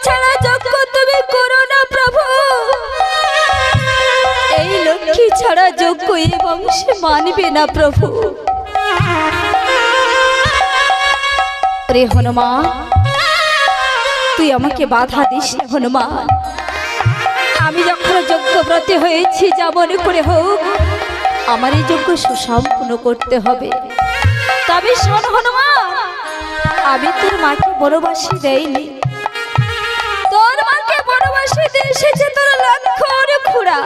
ছাড়া যজ্ঞ তুমি করো না প্রভু। এই লক্ষ্মী ছাড়া যজ্ঞ এই বংশে মানবে না প্রভু। রে হনুমান, তুই আমাকে বাধা দিস না হনুমান। আমি যখন যজ্ঞব্রতী হয়েছি, যা মনে করে হোক আমার এই যজ্ঞ সুসম্পন্ন করতে হবে। তবে শোন হনুমান, আমি তোর মাকে বনবাসী দেয়নি, তোর মাকে বনবাসী দিয়ে এসেছে তোর লক্ষণ খুড়া।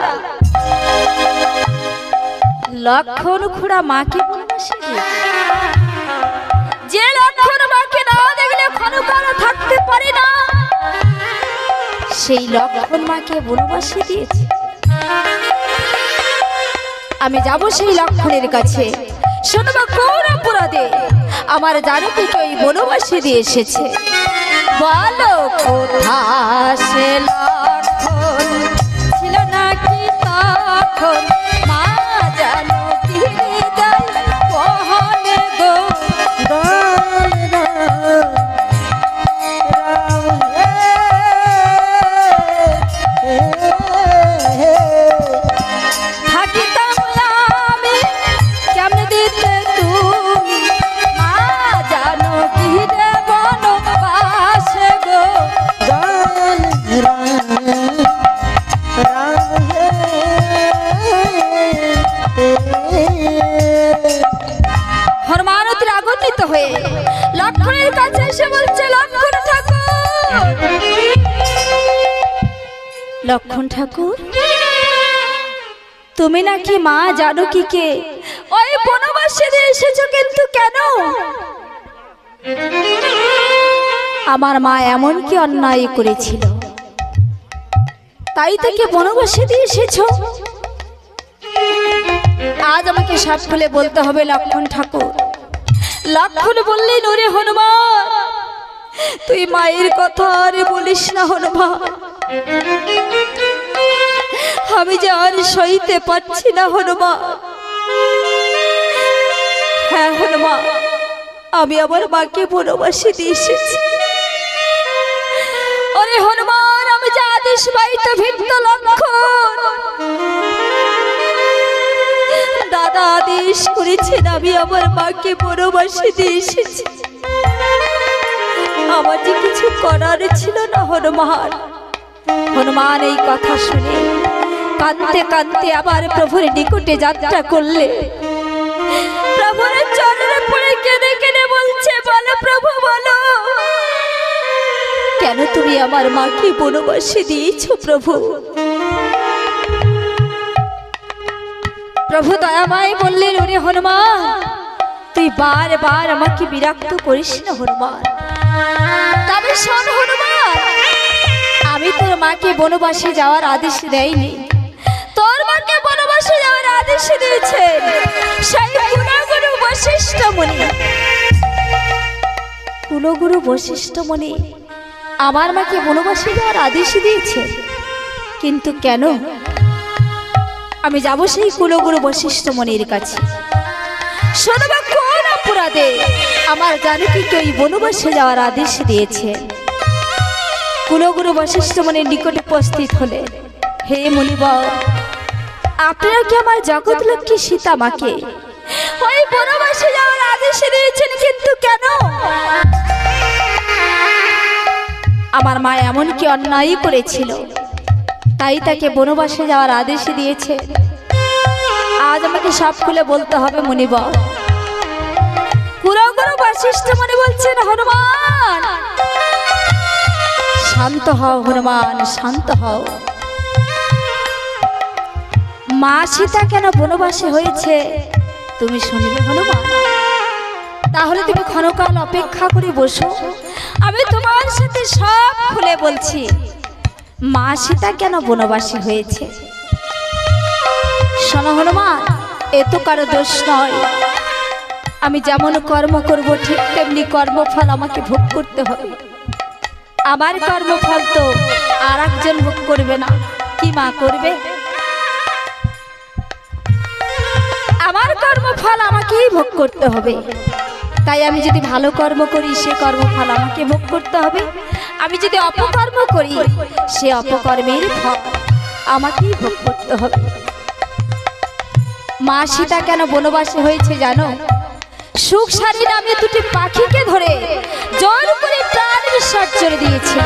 লক্ষণ খুড়া মাকে বনবাসী দিয়েছে। যে লক্ষণ মাকে না দেখলে ক্ষণকাল থাকতে পারে না, সেই লক্ষণ মাকে বনবাসী দিয়েছে। আমি যাব সেই লক্ষণের কাছে, শুনবো কোন অপরাধে আমার জানকীকে ওই বনবাসী দিয়ে এসেছে। বলো কোথা সে লক্ষণ ছিল নাকি তখন, মা জানকী হৃদয় বহনে গো হয়ে লক্ষণের কাছে এসে বলছে, লক্ষণ ঠাকুর, লক্ষণ ঠাকুর, তুমি নাকি মা জানকীকে ওই বনবাসে দিয়ে এসেছো, কিন্তু কেন? আমার মা এমন কি অন্যায় করেছিল তাই থেকে বনবাসে দিয়ে এসেছো? আজ আমাকে সব খুলে বলতে হবে লক্ষণ ঠাকুর। লক্ষণ বললেন, ওরে হনুমান, তুই মায়ের কথা আর বলিস না হনুমান, আমি যে আর সইতে পারছি না হনুমান। হ্যাঁ হনুমান, আমি আমার মাকে বনবাসে দিয়ে এসেছি। ওরে হনুমান, আমি যে আদেশ পাইতে ভিন্ন লক্ষণ, দাদা আদেশ করেছেন আমি আমার মাকে বনবাসে দিয়ে এসেছি। আমার যে কিছু করার ছিল না হনুমান। হনুমান এই কথা শুনে কাঁদতে কাঁদতে আবার প্রভুর নিকটে যাত্রা করলে। প্রভুর চরণে পড়ে কেঁদে কেঁদে বলছে, বলো প্রভু বলো, কেন তুমি আমার মাকে বনবাসে দিয়েছো প্রভু? প্রভু দয়াময় বললেন, ওরে হনুমান, তুই বারবার আমাকে বিরক্ত করিস না হনুমান। তবে শোন হনুমান, আমি তোর মাকে বনবাসে যাওয়ার আদেশ দেয়নি, তোর মাকে বনবাসে যাওয়ার আদেশ দিয়েছে সেই কুলগুরু বশিষ্ঠ মুনি। কুলগুরু বশিষ্ঠ মুনি আমার মাকে বনবাসে যাওয়ার আদেশ দিয়েছে, কিন্তু কেন? আমি যাব সেই কুলগুরু বশিষ্ঠ মুনির কাছে, শুনবো কোন অপরাধে আমার জানকীকে ওই বনবাসে যাওয়ার আদেশ দিয়েছে। কুলগুরু বশিষ্ঠ মুনির নিকটে উপস্থিত হলে, হে মুনিবর, আপনারা কি আমার জগৎ লক্ষ্মী সীতা মাকে ওই বনবাসে যাওয়ার আদেশ দিয়েছেন, কিন্তু কেন? আমার মা এমন কি অন্যায় করেছিল তাই তাকে বনবাসে যাওয়ার আদেশ দিয়েছে? আজ আমাকে সব খুলে বলতে হবে মুনিবর। কুলগুরু বশিষ্ঠ মুনি বলছেন, হনুমান শান্ত হও, হনুমান শান্ত হও। মা সীতা কেন বনবাসে হয়েছে তুমি শুনবে হনুমান? তাহলে তুমি ক্ষণকাল অপেক্ষা করে বসো, আমি তোমার সাথে সব খুলে বলছি। মা সীতা কেন বনবাসী হয়েছে? শোনো হনুমান, এ তো কারো দোষ নয়। আমি যেমন কর্ম করব ঠিক তেমনি কর্মফল আমাকে ভোগ করতে হবে। আমার কর্মফল তো আর একজন ভোগ করবে না। কি মা করবে? আমার কর্মফল আমাকেই ভোগ করতে হবে। তাই আমি যদি ভালো কর্ম করি সে কর্মফল আমাকে ভোগ করতে হবে, আমি যদি অপকর্ম করি সে অপকর্মের ফল আমাকেই ভোগ করতে হবে। মা সীতা কেন বনবাসে হয়েছে জানো? সুখসারী নামে দুটি পাখিকে ধরে জোর করে প্রাণ বিসর্জন দিয়েছে।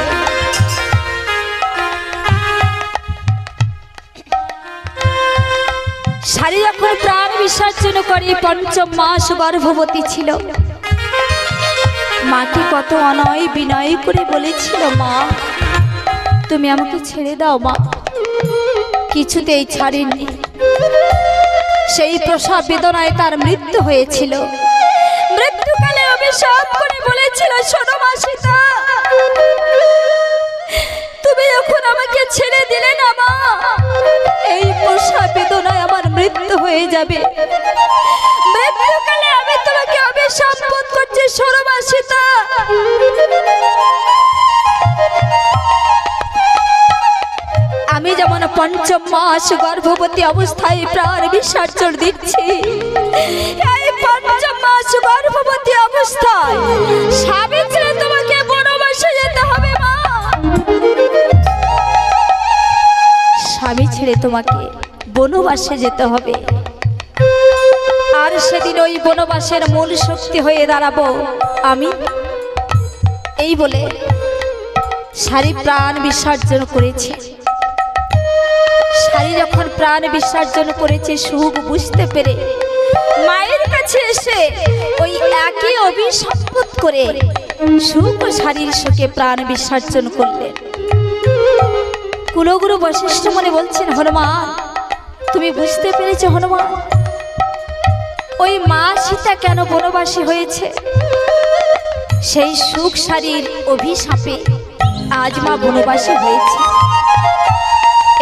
সারি যখন প্রাণ বিসর্জন করে পঞ্চম মাস গর্ভবতী ছিল। মাকে কত অনয় বিনয় করে বলেছিল, মা তুমি আমাকে ছেড়ে দাও মা। কিছুতেই ছাড়েননি। সেই প্রসব বেদনায় তার মৃত্যু হয়েছিল। মৃত্যুকালে অভিশাপ করে বলেছিল, শোনো মা সীতা, তুমি যখন আমাকে ছেড়ে দিলে না মা, এই প্রসব বেদনায় আমার মৃত্যু হয়ে যাবে। মৃত্যুকালে আমি তোমাকে অভিশাপ করছি, শোনো মা সীতা। আমি যেমন পঞ্চম মাস গর্ভবতী অবস্থায় প্রাণ বিসর্জন দিচ্ছি, এই পঞ্চম মাস গর্ভবতী অবস্থায় স্বামী ছেড়ে তোমাকে বনবাসে যেতে হবে মা। স্বামী ছেড়ে তোমাকে বনবাসে যেতে হবে। আর সেদিন ওই বনবাসের মূল শক্তি হয়ে দাঁড়াবো আমি। এই বলে সারি প্রাণ বিসর্জন করেছে। সারি যখন প্রাণ বিসর্জন করেছে, সুখ বুঝতে পেরে মায়ের কাছে এসে ওই একই অভিশাপ করে সুখ ও সারির সুখে প্রাণ বিসর্জন করলেন। কুলগুরু বশিষ্ঠ মনে বলছেন, হনুমান তুমি বুঝতে পেরেছো হনুমান, ওই মা সীতা কেন বনবাসী হয়েছে? সেই সুখ সারির অভিশাপে আজ মা বনবাসী হয়েছে।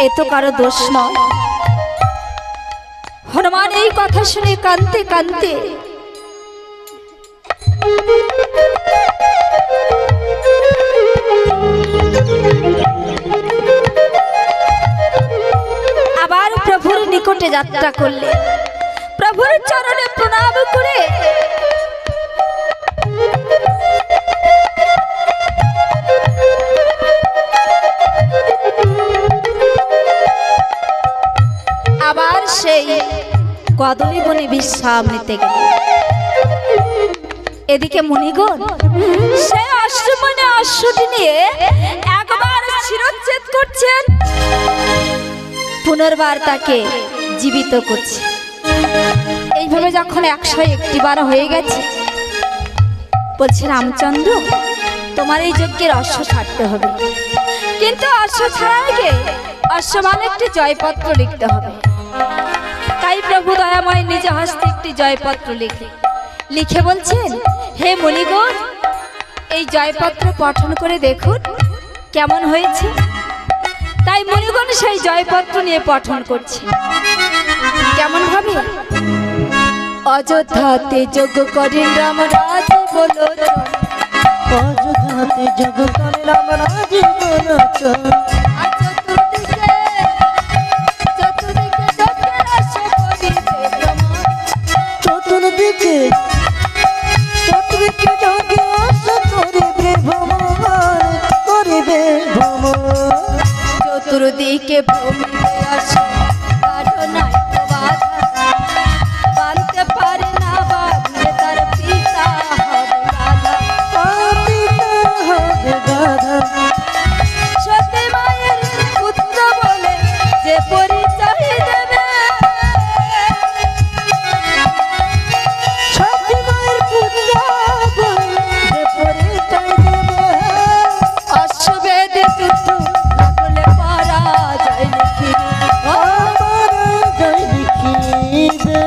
এ তো কারো দোষ নয়। হনুমান এই কথা শুনে কাঁদতে কাঁদতে আবার প্রভুর নিকটে যাত্রা করলে। প্রভুর চরণে প্রণাম করে আবার সেই কদলী বনে বিশ্রাম নিতে গেল। এদিকে মুনিগণ সেই আশ্রমে অশ্বটি নিয়ে একবার শিরচ্ছেদ করছেন, পুনর্বার তাকে জীবিত করছে। এইভাবে যখন 101টি বার হয়ে গেছে, বলছে রামচন্দ্র তোমার এই যজ্ঞের অশ্ব ছাড়তে হবে, কিন্তু অশ্ব ছাড়ার আগে অশ্বমানে একটি জয়পত্র লিখতে হবে। তাই প্রভু দয়াময় নিজ হস্তে একটি জয়পত্র লিখে বলছেন, হে মুনিগণ এই জয়পত্র পঠন করে দেখুন কেমন হয়েছে। তাই মুনিগণ সেই জয়পত্র নিয়ে পঠন করছে। কেমন ভাবে? অযোধ্যাতে যজ্ঞ করেন রামরাজ বলো, অযোধ্যাতে যজ্ঞ করেন রামরাজ বলো, চতুর্দিকে যজ্ঞ করিবে ভ্রমণ, করিবে ভ্রমণ। চতুর্দিকে ভূমিতে আসে কারো নাই তো বাধা, বাঁধতে পারে না বাঁধলে তার পিতা হবে গাধা, পিতা হবে গাধা। সতী মায়ের পুত্র বলে যে পরিচয় দেবে, সতী মায়ের পুত্র বলে যে পরিচয় দেবে, অশ্ববেদে যুদ্ধ না করলে পরাজয় লিখিবে, পরাজয় লিখিবে।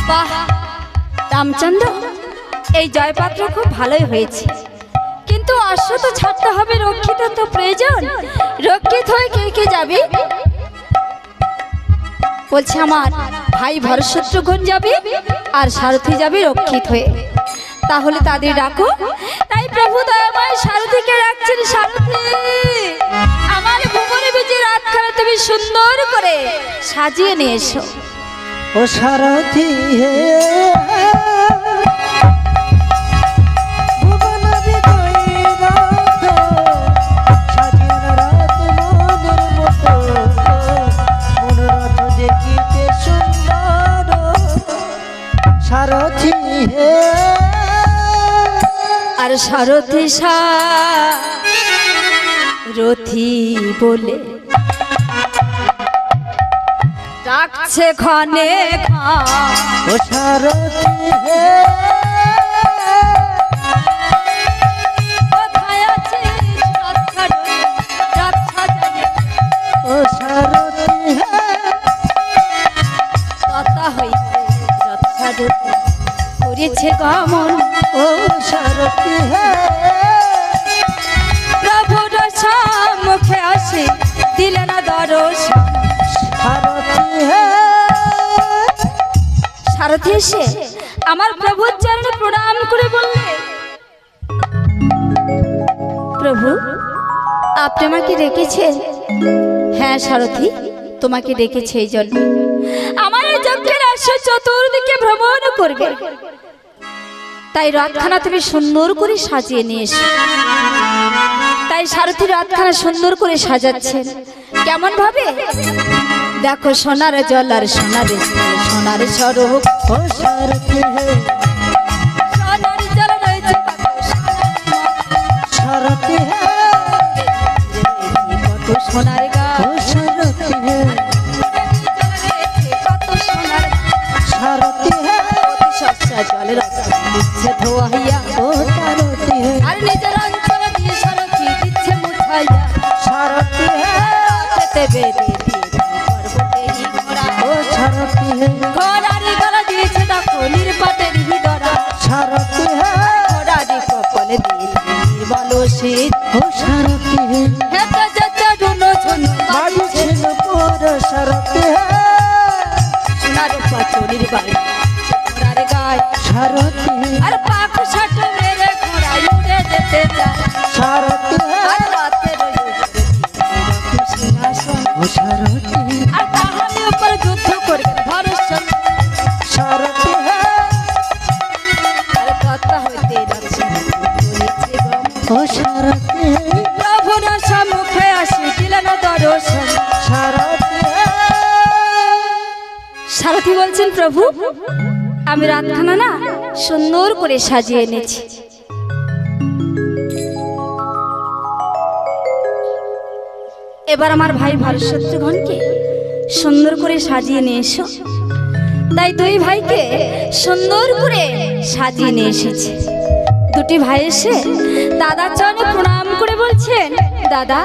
বাহ রামচন্দ্র এই জয়পাত্র খুব ভালোই হয়েছে, কিন্তু অশ্ব তো ছাড়তে হবে, রক্ষিত তো প্রয়োজন। রক্ষিত হয়ে কে কে যাবে? বলছে আমার ভাই ভরতশত্রুঘ্ন যাবে আর সারথি যাবে রক্ষিত হয়ে। তাহলে তাদের ডাকো। তাই প্রভু দয়াময় সারথিকে ডাকছেন, সারথি আমার ভুবনে বিজে রাতখানা তুমি সুন্দর করে সাজিয়ে নিয়ে এসো। ও সারথি হে ভুবন সারথি সারথি বলে ডাকছে ক্ষণে ক্ষণ। ও সারথি হে কোথায় আছিস রথা ডোলে রথ সাজাইয়ে? ও সারথি হে তথা হইতে রথ সাজাতে করেছে গমন। ও সারথি হে প্রভুর সম্মুখে আসে দিলে না দর্শন। সারথি হে সারথি এসে আমার প্রভুর চরণে প্রণাম করে বললে, প্রভু আপনি আমাকে ডেকেছেন? হ্যাঁ সারথি, তোমাকে ডেকেছে এই জন্য আমার এই যজ্ঞের আসর চতুর্দিকে ভ্রমণ করবে, তাই রথখানা তুমি সুন্দর করে সাজিয়ে নিয়ে এসো। তাই সারথি রথখানা সুন্দর করে সাজাচ্ছেন। কেমন ভাবে দেখো, সোনার জল আর সোনার স্থল, সোনার স্বরূপ। ও সারথি হে সোনার জল রয়েছে সারথি হে কত সোনার ও গাছ, সারথি হে কত সোনার সারথি হে সস্তা জলের দিচ্ছে ধোয়াইয়া। ও সারথি হে আর নিজের অঞ্চল দিয়ে সারথি দিচ্ছে মুঠাইয়া। সারথি হে যেতে বেঁধে দিয়ে পর্বতেরই ঘোড়া, ও সারথি হে ঘোড়ারই গলা দিয়েছে দেখো নির্পাটেরই দরা। সারথি হে ঘোড়ারই কপালে দিয়ে নির্মল শীত। ও সারথি হে হেঁটে যেতে ঢুনো ঝুনো বাজছে বাজছিল পুর সারথি হে সোনার পাচুরির বাড়ি ঘোড়ার গায়ে। সারথি হে আর পাখ সাট মেরে ঘোড়া উড়ে যেতে চায়। সারথি হে আর রাতের সিংহাসন, ও সারথি হে আর তাহার উপর যুদ্ধ করবে ভরসন। সারথি হে আর কথা হইতে রাখছে ও সারথি হে প্রভুর সম্মুখে আসি দিলেন দর্শন। সারথি হে সারথি বলছেন, প্রভু আমি রাতখানা না সুন্দর করে সাজিয়ে এনেছি। এবার আমার ভাই ভরতশত্রুঘ্নকে সুন্দর করে সাজিয়ে নিয়ে এসো। তাই দুই ভাইকে সুন্দর করে সাজিয়ে নিয়ে এসেছে। দুটি ভাই এসে দাদার চরণে প্রণাম করে বলছেন, দাদা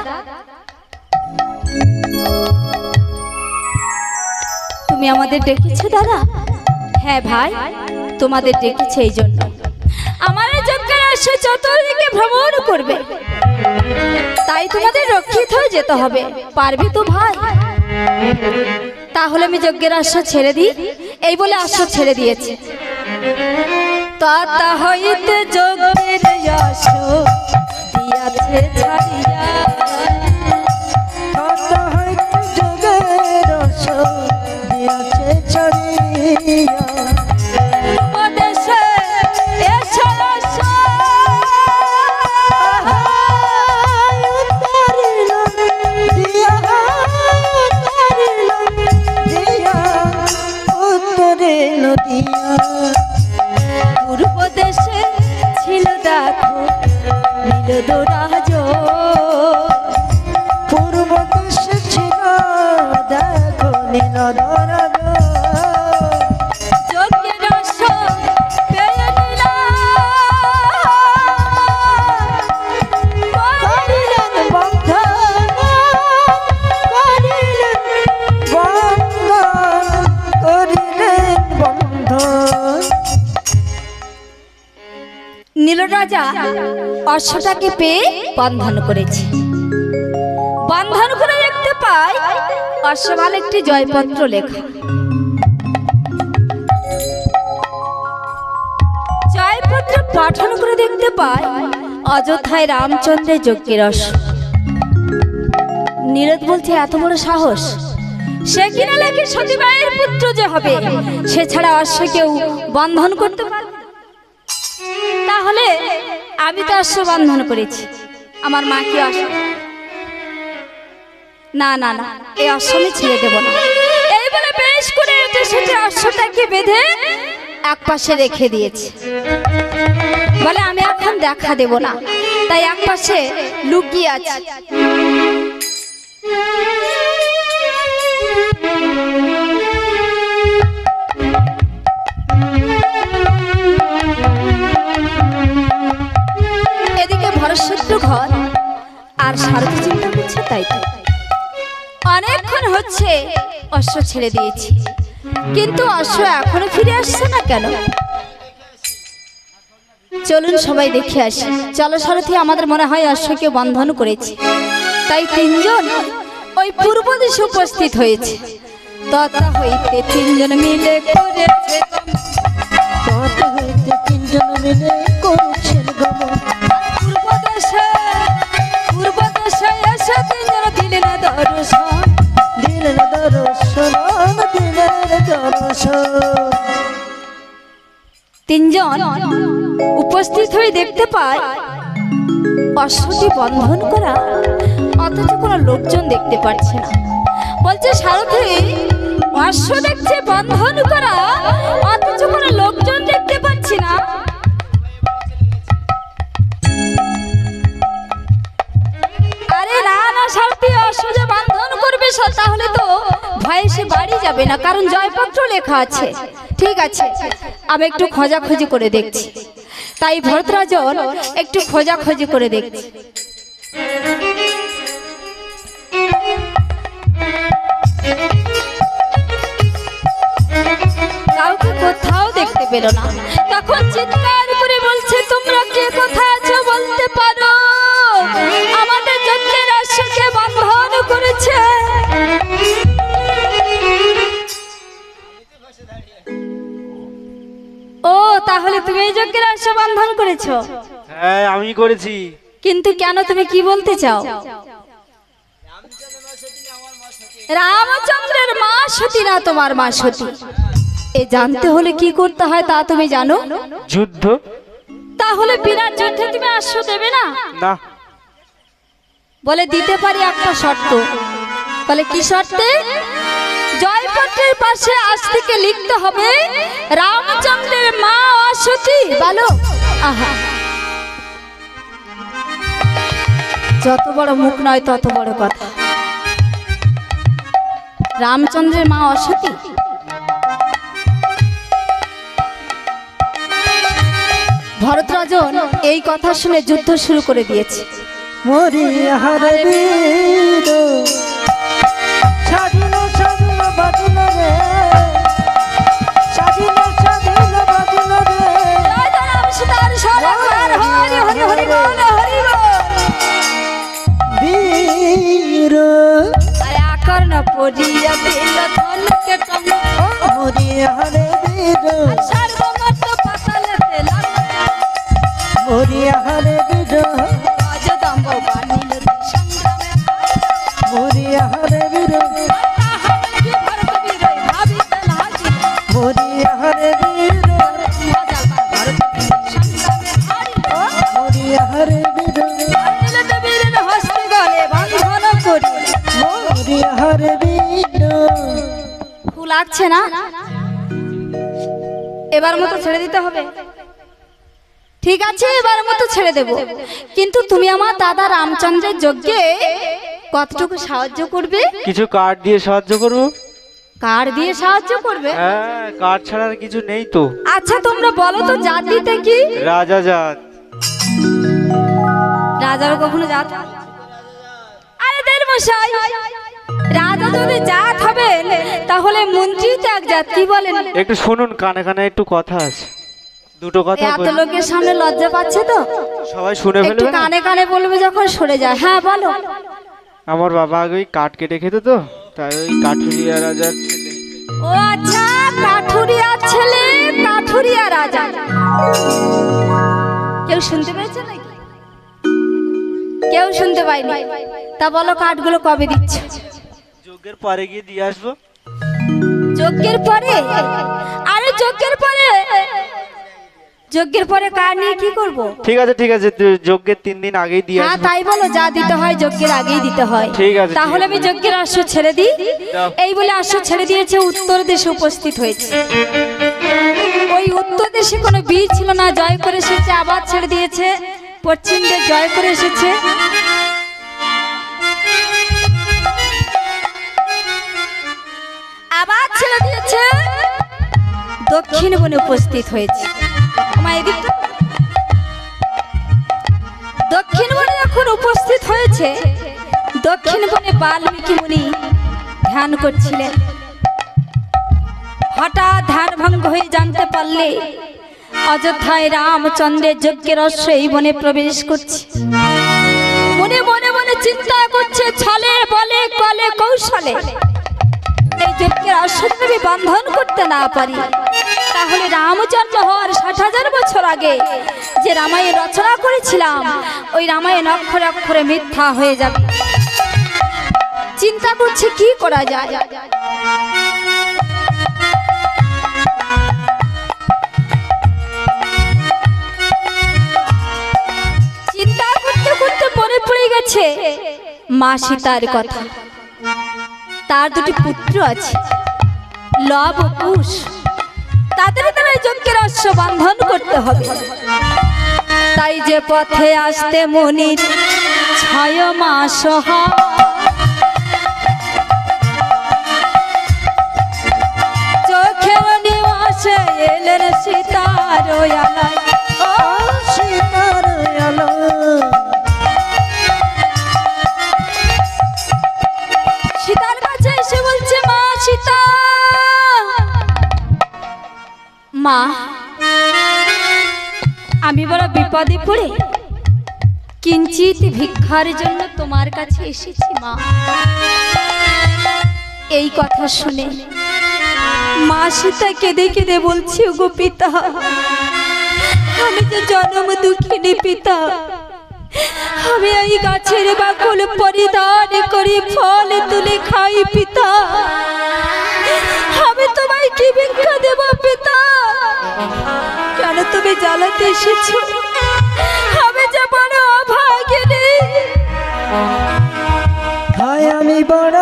তুমি আমাদের ডেকেছো দাদা? হ্যাঁ ভাই, তোমাদের ডেকেছে এই জন্য আমার এই যজ্ঞের আসে চতুর্দিকে ভ্রমণ করবে, তাই তোমাদের রক্ষিত হয়ে যেতে হবে। পারবে তো ভাই? তাহলে আমি যজ্ঞের আসর ছেড়ে দিই। এই বলে আসর ছেড়ে দিয়েছে। তথা হইতে যজ্ঞের আসর দিয়াছে ছাড়িয়া। কত হইতে যোগের আসর দিয়াছে ছড়িয়া। উপদেশে এসো আসো। পূর্ব দেশে ছিল দেখো নীলদরাজ, পূর্ব দেশে ছিল দেখো নীলদরাজ। যজ্ঞের আসর পেয়ে নিলাম। করিলেন বন্ধন, করিলেন বন্ধন, করিলেন বন্ধন। নীলরাজা অশ্বটাকে পেয়ে বন্ধন করেছে। বন্ধন করে দেখতে পাই অশ্বমাল একটি জয়পত্র লেখা। জয়পত্র পাঠন করে দেখতে পাই অযোধ্যায় রামচন্দ্রের যজ্ঞের অশ্ব। নীরদ বলছে, এত বড় সাহস! সে কিনা লেখে সতীবাইয়ের পুত্র যে হবে, সে ছাড়া অশ্ব কেউ বন্ধন করতে পারবে না। তাহলে আমি তো অশ্ব বন্ধন করেছি, আমার মা কি অশ্ব? না না না, এই অশ্ব আমি ছেড়ে দেব না। এই বলে বেশ করে এটা সেটা অশ্বটাকে বেঁধে এক পাশে রেখে দিয়েছে। বলে আমি এখন দেখা দেব না, তাই এক পাশে লুকিয়ে আছে। এদিকে ভরতশত্রু ঘর আর সারথি চিন্তা করছে, তাই তো অনেকক্ষণ হচ্ছে অশ্ব ছেড়ে দিয়েছি, কিন্তু অশ্ব এখনো ফিরে আসছে না কেন? চলুন সবাই দেখে আসি। চলো সারথি, আমাদের মনে হয় অশ্বকে বন্ধন করেছে, তাই তিনজন ওই পূর্ব দিশে উপস্থিত হয়েছে। তথা হইতে তিনজন মিলে করেছে তত হইতে তিনজন মিলে করছেন গমন। পূর্ব দেশে এসে তিনজন দিলেন দর্শন। দিলেন দর্শন, দিলেন দর্শন। তিনজন উপস্থিত হয়ে দেখতে পায় অশ্বটি বন্ধন করা, অথচ কোনো লোকজন দেখতে পাচ্ছে না। বলছে সারথি, অশ্ব দেখছে বন্ধন করা, অথচ কোনো লোকজন দেখতে পাচ্ছি না। আরে না না সারথি, অশ্ব যে বন্ধন করবে তাহলে তো ভয়ে সে বাড়ি যাবে না, কারণ জয়পত্র লেখা আছে। ঠিক আছে, আমি একটু খোঁজাখুঁজি করে দেখছি। তাই ভরতরাজন একটু খোঁজাখুঁজি করে দেখছি। কাউকে কোথাও দেখতে পেল না। তখন চিৎকার করে বলছে, তোমরা কে কোথায় আছো বলতে পারো? আমাদের যজ্ঞের অশ্বকে বন্ধন করেছে। ও, তাহলে তুমি এই যজ্ঞের অশ্ব বন্ধন করেছো? হ্যাঁ, আমি করেছি। কিন্তু কেন, তুমি কি বলতে চাও? রামচন্দ্রের মা সতী না তোমার মা সতী? এ জানতে হলে কি করতে হয় তা তুমি জানো? যুদ্ধ। তাহলে বিনা যুদ্ধে তুমি অশ্ব দেবে না? না। বলে দিতে পারি একটা শর্ত। বলে কি শর্তে? জয়পত্রের পাশে আজ থেকে লিখতে হবে রামচন্দ্রের মা অসতী। বলো, আহা, যত বড় মুখ নয় তত বড় কথা। রামচন্দ্রের মা অসতী। ভরতরাজন এই কথা শুনে যুদ্ধ শুরু করে দিয়েছে। মরিয়াহারে বীর স্বাধীন স্বাধীন বাজুন রে, স্বাধীন স্বাধীন বাজুন রে। জয় রাম সীতার সরকার, হরি হরি হরি বল, হরি বল। বীর আরে আকার না পড়িয়া দিল ধনকে কম, মরিয়াহারে বীর সর্বমত পাতালেতে লাগা, মরিয়াহারে বীর রাজদম্ব বানিল সংগ্রামে, মরিয়াহারে বীর তাহারে কি ভরত বীরই ভাবিতে লাগি, মরিয়াহারে বীর হাজার ভরত সংগ্রামে হারি, মরিয়াহারে বীর বানিল বীরের হস্তে গলে বন্ধন করি। মরিয়াহারে বীর। খুব লাগছে না? এবার মতো ছেড়ে দিতে হবে। ঠিক আছে, এবার মতো ছেড়ে দেব, কিন্তু তুমি আমার দাদা রামচন্দ্রের যজ্ঞে কতটুকু সাহায্য করবে? কিছু কাঠ দিয়ে সাহায্য করবো। কার দিয়ে সাহায্য করবে? হ্যাঁ, কাঠ ছাড়া আর কিছু নেই তো। আচ্ছা তোমরা বলো তো জাতিটা কি? রাজা জাত। রাজার কখনো জাত? আরে দের মশাই, রাজা যদি জাত হবে তাহলে মন্ত্রী তো এক জাত, কি বলেন? একটু শুনুন, কানে কানে একটু কথা আছে, দুটো কথা এত বলি। লোকের সামনে লজ্জা পাচ্ছে তো, সবাই শুনে একটু ফেলবে না? কানে কানে বলবে যখন সরে যায়। হ্যাঁ বলো। আমার বাবা আগে ওই কাঠ কেটে খেত তো, তাই ওই কাঠুরিয়া রাজার ছেলে। ও আচ্ছা, কাঠুরিয়া ছেলে, কাঠুরিয়া রাজা। কেউ শুনতে পেয়েছে নাকি? কেউ শুনতে পায়নি? তা বলো কাঠগুলো কবে দিচ্ছ? যজ্ঞের পরে গিয়ে দিয়ে আসবো। যজ্ঞের পরে? আরে যজ্ঞের পরে? যজ্ঞের পরে কার নিয়ে কি করব? ঠিক আছে ঠিক আছে, যজ্ঞের 3 দিন আগেই দিয়ে হ্যাঁ আসবো। তাই বলো, যা দিতে হয় যজ্ঞের আগেই দিতে হয়। ঠিক আছে, তাহলে ঠিক আমি যজ্ঞের অশ্ব ছেড়ে দিই। দাও। এই বলে অশ্ব ছেড়ে দিয়েছে, উত্তর দেশে উপস্থিত হয়েছে। ওই উত্তর দেশে কোনো বীর ছিল না, জয় করে এসেছে, আবার ছেড়ে দিয়েছে, পশ্চিম দেশ জয় করে এসেছে। আবার ছেড়ে দিয়েছে, দক্ষিণ বনে উপস্থিত হয়েছে। আমার এদিকটা দক্ষিণ বনে যখন উপস্থিত হয়েছে, দক্ষিণ বনে বাল্মীকি মুনি ধ্যান করছিলেন। হঠাৎ ধ্যান ভঙ্গ হয়ে জানতে পারলে অযোধ্যায় রামচন্দ্রের যজ্ঞের অশ্ব এই বনে প্রবেশ করছে। মনে মনে মনে চিন্তা করছে, ছলে বলে কলে কৌশলে এই যজ্ঞের অশ্বকে আমি বন্ধন করতে না পারি, তাহলে রামচন্দ্র হওয়ার 60,000 বছর আগে যে রামায়ণ রচনা করেছিলাম, ওই রামায়ণ অক্ষরে অক্ষরে মিথ্যা হয়ে যাবে। চিন্তা করছে কি করা যায়। চিন্তা করতে করতে মনে পড়ে গেছে মা সীতার কথা। তার দুটি পুত্র আছে, লব ও কুশ, তাদের দ্বারা যজ্ঞের অশ্ব বন্ধন করতে হবে। তাই যে পথে আসতে মুনির 6 মাস হয়, চোখের নিবাসে এলেন সীতার আলায়। ও সীতার আলায়। সীতার কাছে এসে বলছে, মা সীতা, মা আমি বড় বিপদে পড়ে কিঞ্চিত ভিক্ষার জন্য তোমার কাছে এসেছি মা। এই কথা শুনে মা সীতা কেঁদে কেঁদে বলছি, ওগো পিতা, আমি যে জন্ম দুঃখিনী পিতা, আমি এই গাছের বাকল পরিধান করি ফল তুলে খাই পিতা, আমি তোমায় কি ভিক্ষা দেব পিতা? কেন তুমি জ্বালাতে এসেছো? আমি যে বড় অভাগিনী। হায় আমি বড়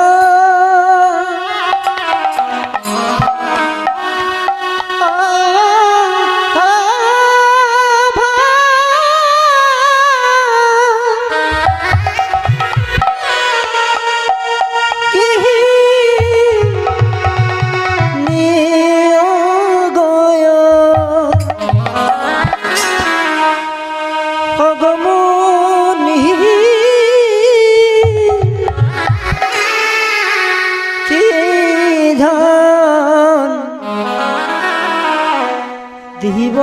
দিব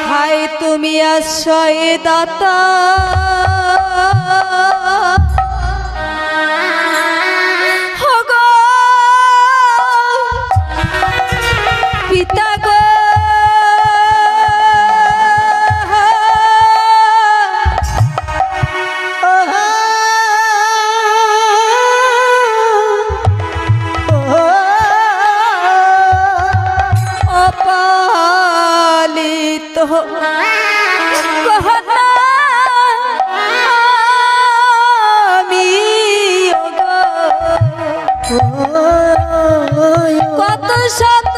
হায় তুমি আশ্রয় দাতা, ওগো পিতা গো, অপালিত কহনা আমি, ওগো কত শত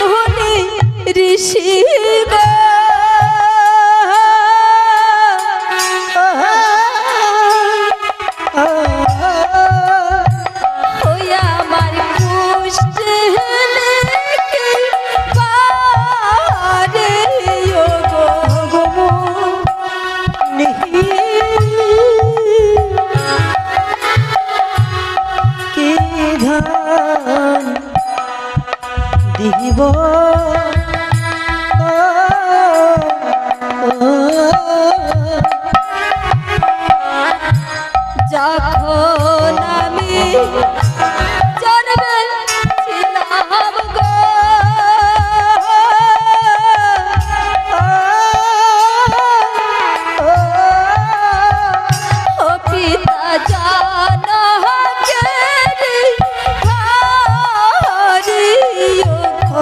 মুনি ঋষি গো, ওই আমার পুষ্টে পারে ওগো কি ধান দিব যখন আমি জন্মেছিলাম গো, ও পিতা জানকেরি ঘরে, ও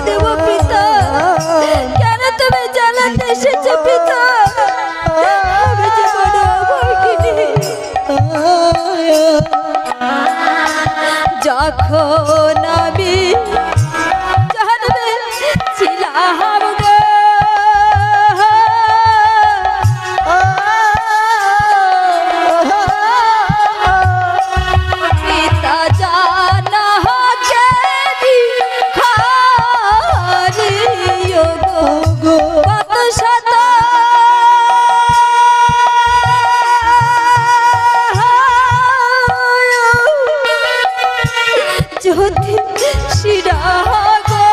দেব পিতা? কেন তুমি জ্বালাতে এসেছো পিতা? আমি যে বড় অভাগিনী। যখন আমি জানবে ছিলাম গো, পিতা জানা কেনি খারিও গো, কত শত যদি শিরা গো,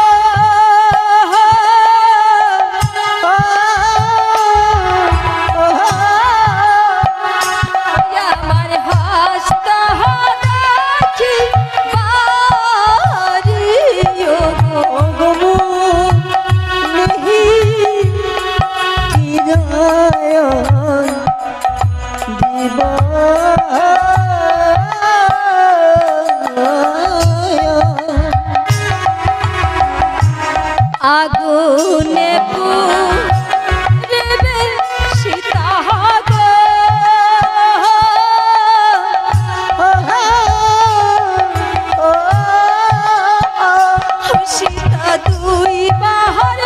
আমার হাসতা দেখি বাড়িও গো, আগুনে পুড়বে সীতা গো, সীতা দুই বাহার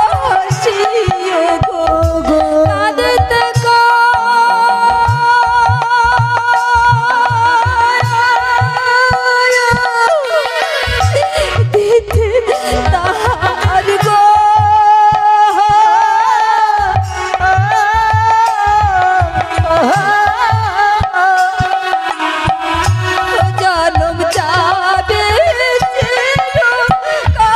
বনবাসিও গো, কাঁদতে গো দিতে তাহার গো, জনম যাবে চিরকালো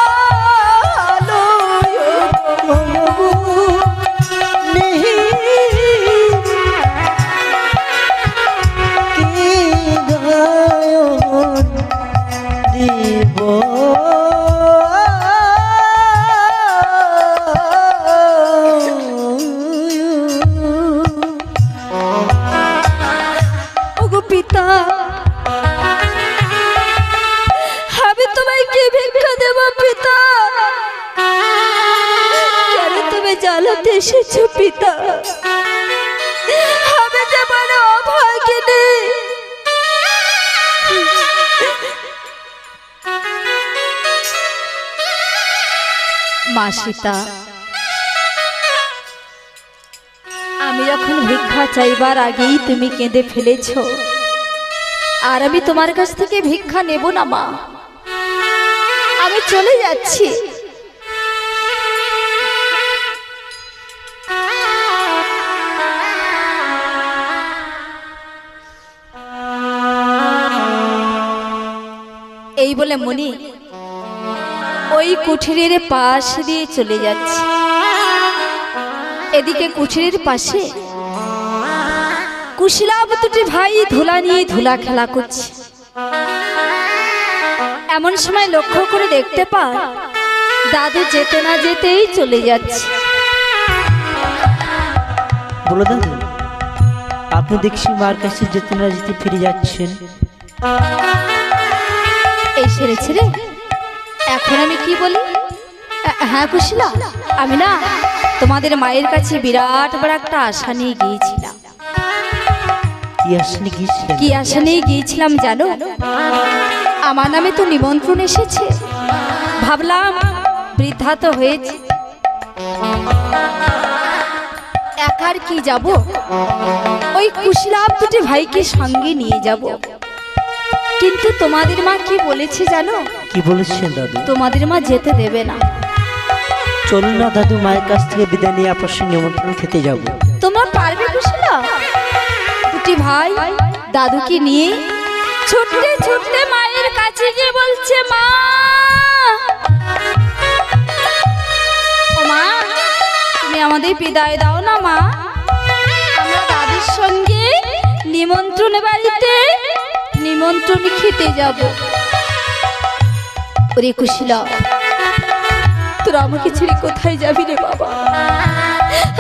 ওগো পিতা, আমি তোমায় কি ভিক্ষা দেব পিতা? কেন তুমি জ্বালাতে এসেছো পিতা? আমি যে বড় অভাগিনী। মা সীতা, আমি যখন ভিক্ষা চাইবার আগেই তুমি কেঁদে ফেলেছ, আর আমি তোমার কাছ থেকে ভিক্ষা নেব না মা। আমি চলে যাচ্ছি। এই বলে মনি ওই কুঠিরের পাশ দিয়ে চলে যাচ্ছে। এদিকে কুঠিরের পাশে কুশলাব দুটি ভাই ধুলা নিয়ে ধুলা খেলা করছে। এমন সময় লক্ষ্য করে দেখতে পায় দাদু যেতে না যেতেই চলে যাচ্ছে। বলো দাদু, আপনি দেখছি মার কাছে যেতে না যেতে ফিরে যাচ্ছেন। এই সেরেছে রে, এখন আমি কি বলি? হ্যাঁ কুশলা, আমি না তোমাদের মায়ের কাছে বিরাট বড় একটা আশা নিয়ে গিয়েছিলাম। কি আশা নিয়ে গিয়েছিলাম জানো? আমার নামে তো নিমন্ত্রণ এসেছে। ভাবলাম বৃদ্ধা তো হয়েছে, একার কি যাব, ওই কুশলাব দুটি ভাইকে সঙ্গে নিয়ে যাব। কিন্তু তোমাদের মা কি বলেছে জানো? কি বলেছেন দাদু? তোমাদের মা যেতে দেবে না। চলুন না দাদু, মায়ের কাছ থেকে বিদায় নিয়ে আপসে নিমন্ত্রণ খেতে যাব। তোমরা পারবে কুশলা? দুটি ভাই দাদুকে নিয়ে ছুটতে ছুটতে মায়ের কাছে গিয়ে বলছে, মা ও মা, তুমি আমাদের বিদায় দাও না মা, আমরা দাদুর সঙ্গে নিমন্ত্রণ বাড়িতে নিমন্ত্রণ খেতে যাব। ওরে কুশলা, তোরা আমাকে ছেড়ে কোথায় যাবি রে বাবা?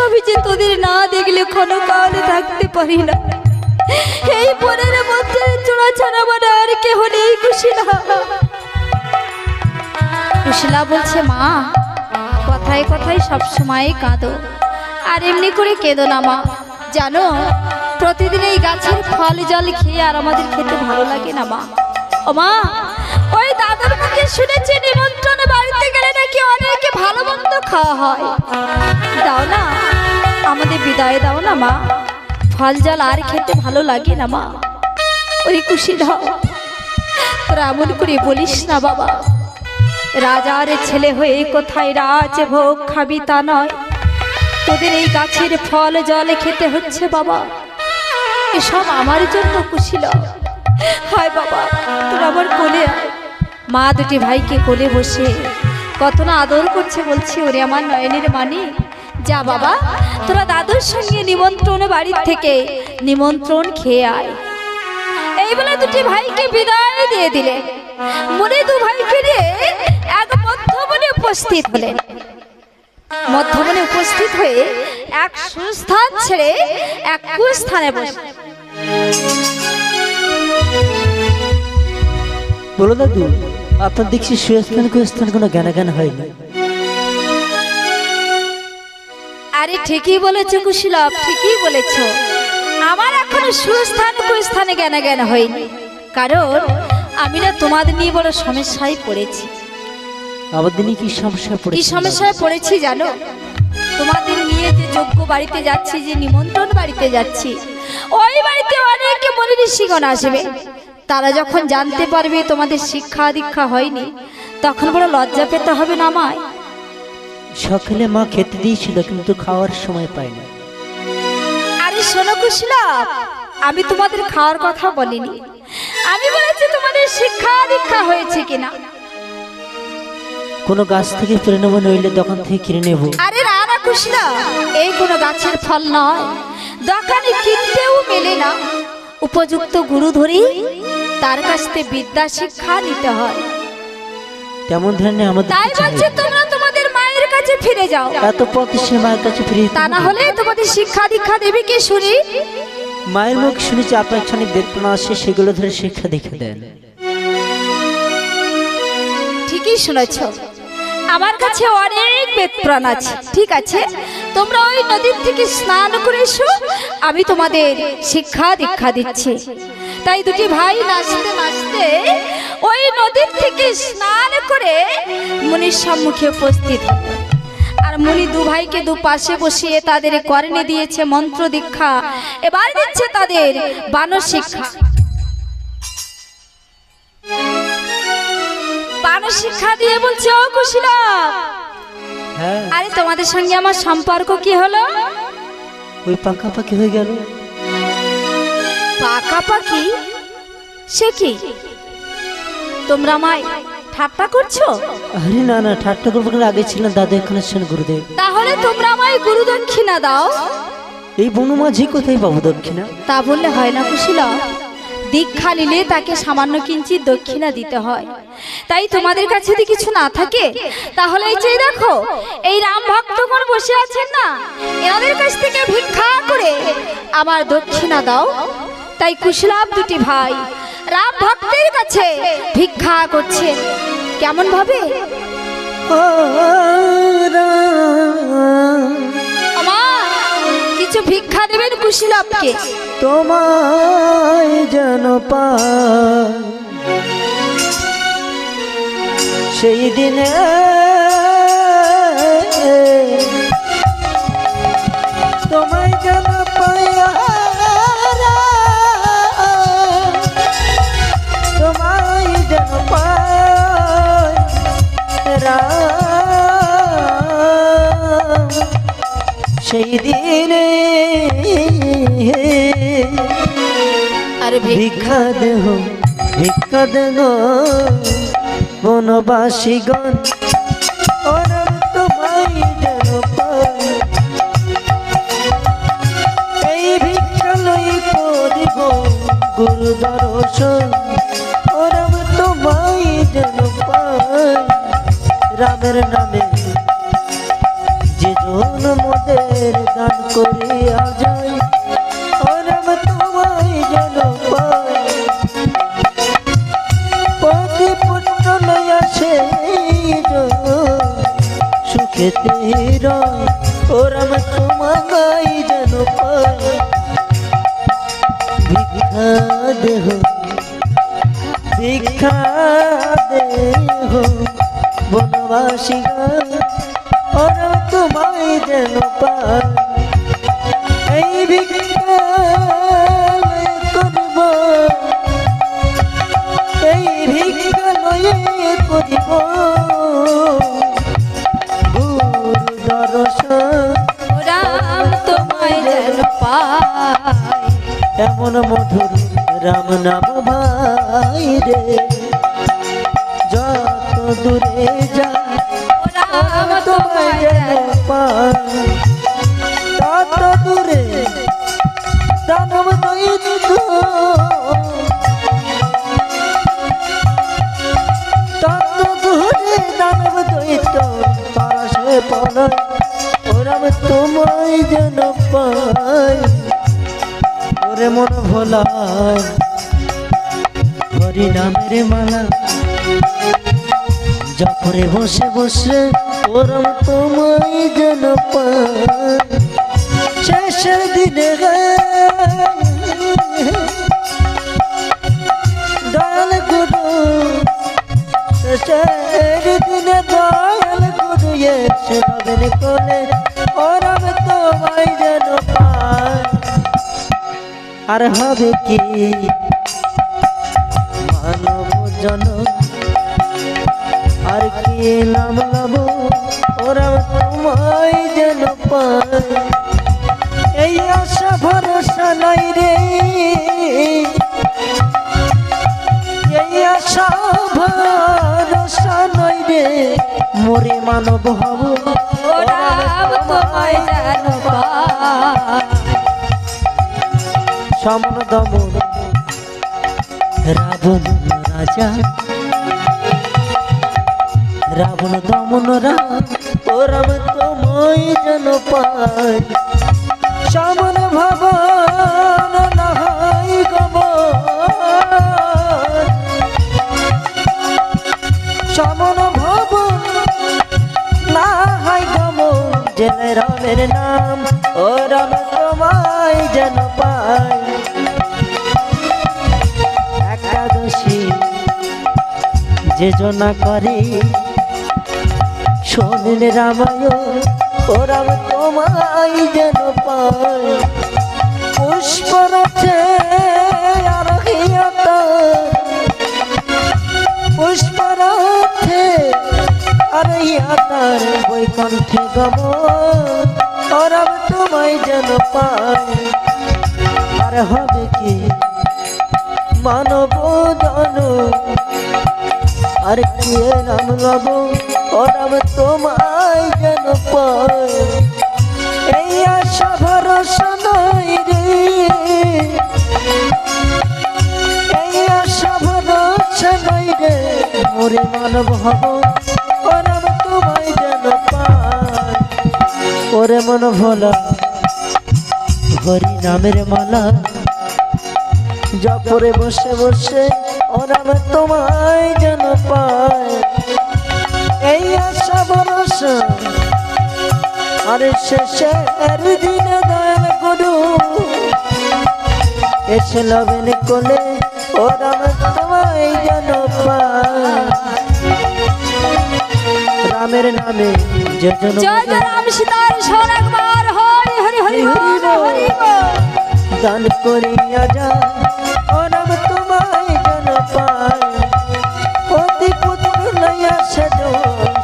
আমি যে তোদের না দেখলে ক্ষণকালে থাকতে পারি না। এই বনের মধ্যে চোরা ছাড়া আমার আর কেহ নেই কুশলা। কুশলা বলছে, মা কথায় কথায় সবসময় কাঁদো, আর এমনি করে কেঁদো না মা। জানো, প্রতিদিন এই গাছের ফল জল খেয়ে আর আমাদের খেতে ভালো লাগে না মা। ও মা, ওই দাদার মুখে শুনেছি নিমন্ত্রণে বাড়িতে গেলে নাকি অনেকে ভালো মন্দ খাওয়া হয়। দাও না, আমাদের বিদায় দাও না মা, ফল জল আর খেতে ভালো লাগে না মা। ওই কুশিলা, তোরা এমন করে বলিস না বাবা। রাজার ছেলে হয়ে কোথায় রাজভোগ খাবি তা নয়, তোদের এই গাছের ফল জল খেতে হচ্ছে বাবা। এসব আমার জন্য কুশিলা। হায় বাবা, তোরা আমার কোলে আয়। মা দুটি ভাইকে কোলে বসে কত না আদর করছে, বলছে, ওরে আমার নয়নের মানি, যা বাবা, তোরা দাদুর সঙ্গে নিমন্ত্রণ বাড়ির থেকে নিমন্ত্রণ খেয়ে আয়। এই বলে দুটি ভাইকে বিদায় দিয়ে দিলে। মনে দু ভাইকে নিয়ে এক মধ্যমনে উপস্থিত হলেন। মধ্যমনে উপস্থিত হয়ে এক সুস্থান ছেড়ে এক কুস্থানে বসে। বলো দাদু, আপনার দেখছি সুস্থান কুস্থান কোনো জ্ঞান জ্ঞান হয়নি। আরে ঠিকই বলেছো কুশলভ, ঠিকই বলেছো। আমার এখনো সুস্থান কুস্থানে জ্ঞান জ্ঞান হয়নি, কারণ আমি না তোমাদের নিয়ে বড় সমস্যায় পড়েছি। আমাদের নিয়ে কি সমস্যায় কি পড়েছি? সমস্যায় পড়েছি জানো? তোমাদের নিয়ে যে যোগ্য বাড়িতে যাচ্ছি, যে নিমন্ত্রণ বাড়িতে যাচ্ছি, ওই বাড়িতে অনেকে মনে ঋষিগণ আসবে। তারা যখন জানতে পারবে তোমাদের শিক্ষা দীক্ষা হয়নি, তখন বড় লজ্জা পেতে হবে না আমায়। সকালে মা খেতে দিয়েছিল, কিন্তু খাওয়ার সময় পাইনি। আরে শোনো কুশলভ, আমি তোমাদের খাওয়ার কথা বলিনি, আমি বলেছি তোমাদের শিক্ষা দীক্ষা হয়েছে কিনা। কোনো গাছ থেকে পেরে নেবো, নইলে দোকান থেকে কিনে নেব। আরে না না কুশলভ, এই কোনো গাছের ফল নয়, দোকানে কিনতেও মেলে না। উপযুক্ত গুরু ধরি তার কাছ থেকে বিদ্যা শিক্ষা নিতে হয়। তেমন ধরনের আমাদের তাই কিছু বলছে, হয়নি। তোমরা তোমাদের মায়ের কাছে ফিরে যাও। এত পথ সে মায়ের কাছে ফিরে যেতে তা না হবে। হলে তোমাদের শিক্ষা দীক্ষা দেবে কে শুনি? মায়ের মুখ শুনেছি আপনার এখানে বেদনা আসে, সেগুলো ধরে শিক্ষা দেখে দেন। ঠিকই শুনেছ, আমার কাছে অনেক বেদ প্রাণ আছে। ঠিক আছে, তোমরা ওই নদীর থেকে স্নান করে এসো, আমি তোমাদের শিক্ষা দীক্ষা দিচ্ছি। তাই দুটি ভাই নাচতে নাচতে ওই নদীর থেকে স্নান করে মুনির সম্মুখে উপস্থিত হল। আর মুনি দু ভাইকে দু পাশে বসিয়ে তাদের কর্ণে দিয়েছে মন্ত্র দীক্ষা, এবার দিচ্ছে তাদের বানর শিক্ষা। বানর শিক্ষা দিয়ে বলছে, ও কুশলভ, হ্যাঁ, আরে তোমাদের সঙ্গে আমার সম্পর্ক কি হলো? ওই পাকাপাকি হয়ে গেল। পাকাপাকি? সে কি? তোমরা আমায় ঠাট্টা করছো? আরে না না, ঠাট্টা করবো কেন? আগে ছিলেন দাদু, এখানে ছিলেন গুরুদেব। তাহলে তোমরা আমায় গুরু দক্ষিণা দাও। এই বনমাঝি কোথায় পাবো দক্ষিণা? তা বললে হয় না কুশলভ, দীক্ষা নিলে তাকে সামান্য কিঞ্চিত দক্ষিণা দিতে হয়। তাই তোমাদের কাছে যদি কিছু না থাকে, তাহলে এই যে দেখো, এই রাম ভক্তগণ বসে আছেন না, এনাদের কাছ থেকে ভিক্ষা করে আমার দক্ষিণা দাও। তাই কুশলভ দুটি ভাই রাম ভক্তের কাছে ভিক্ষা করছে। কেমন ভাবে? আমার কিছু ভিক্ষা দেবেন কুশলভকে। তোমায় যেন পাই সেই দিনে, তোমায় যেন পাই, তোমায় যেন পাই সেই দিনে, আর ভিক্ষা দেহ, ভিক্ষা দেহ বনবাসীগণ, ওরম তোমায় যেন পাই, এই ভিক্ষা লই করিব গুরু দর্শন, ওরম তোমায় যেন পাই, রামের নামে যে জন মোদের দান করিয়া যায়, ওরম তোমায় যেন পাই, পতি পুত্র লইয়া সেই যেতে রয় ও রাম তোমায় যেন পাই ভিক্ষা দেহ ভিক্ষা দেহ বনবাসী ও রাম তোমায় যেন পাই এই ভিক্ষা করব এই ভিক্ষা লয়ে করিব গুরু দর্শন রাম তোমায় যেন পাই এমন মধুর রাম নাম ভাই রে যত দূরে যাই রাম তোমায় তোমায় যেন যেন পাই তত দূরে দানব দৈত্য তত দূরে দানব দৈত্য তারা সে পলায় ও রাম তোমায় যেন পাই ওরে মন ভোলায় হরি নামের মালা জপরে বসে বসে ও রাম তোমায় যেন পাই শেষের দিনে দয়াল গুরু শেষের দিনে দয়াল গুরু এসে নবেন কোলে ও রাম তোমায় যেন পাই আর হবে কি মানব জন আর কি নাম লব ও রাম তোমায় যেন পাই এই আশা ভরসা নাই রে এই আশা ভরসা নাই রে মোরে মানব হব রাম তোমায় যেন পাই সমন দমন রাবণ রাজা রাবণ দমন ও রাম তোমায় যেন পাই সমন ভবন নাই গমন সমন ভবন নাই গমন জেনে রামের নাম ও রাম তোমায় যেন পাই একাদশী যে জনা করে শোনেন রামায়ণ ও রাম তোমায় যেন পাই পুষ্পরাছে আর পুষ্পরাছে আর তার বৈকণ্ঠে গমন ও রাম তোমায় যেন পাই আর হবে কি মানব জন আর কি নাম লব ও রাম তোমায় যেন পাই এই আশা ভরসা নাই রে এই আশা ভরসা নাই রে মোরে মানব হব ও রাম তোমায় যেন পাই ওরে মন ভোলা হরি নামের মালা জপরে বসে বসে ও রাম তোমায় যেন পাই এই আশা ভরসা আরে শেষের দিনে দয়াল গুরু এসে লবেন কোলে ও রাম তোমায় যেন পাই রামের নামে যে জন জয় জয় রাম সীতার স্মরণ একবার হরি হরি হরি বল হরি বল দান করিয়া যায় ও রাম তোমায় যেন পাই পতি পুত্র লইয়া সেজ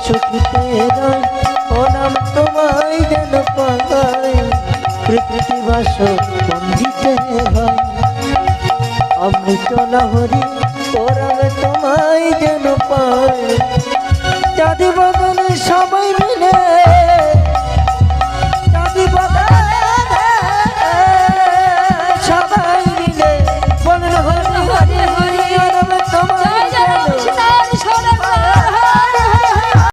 সুখিতে রয় ও রাম তোমায় যেন পাই কৃতিবাস পণ্ডিতে হয় অমৃত লাহরি ও রাম তোমায় যেন পাই চাঁদি বদনে সবাই মিলে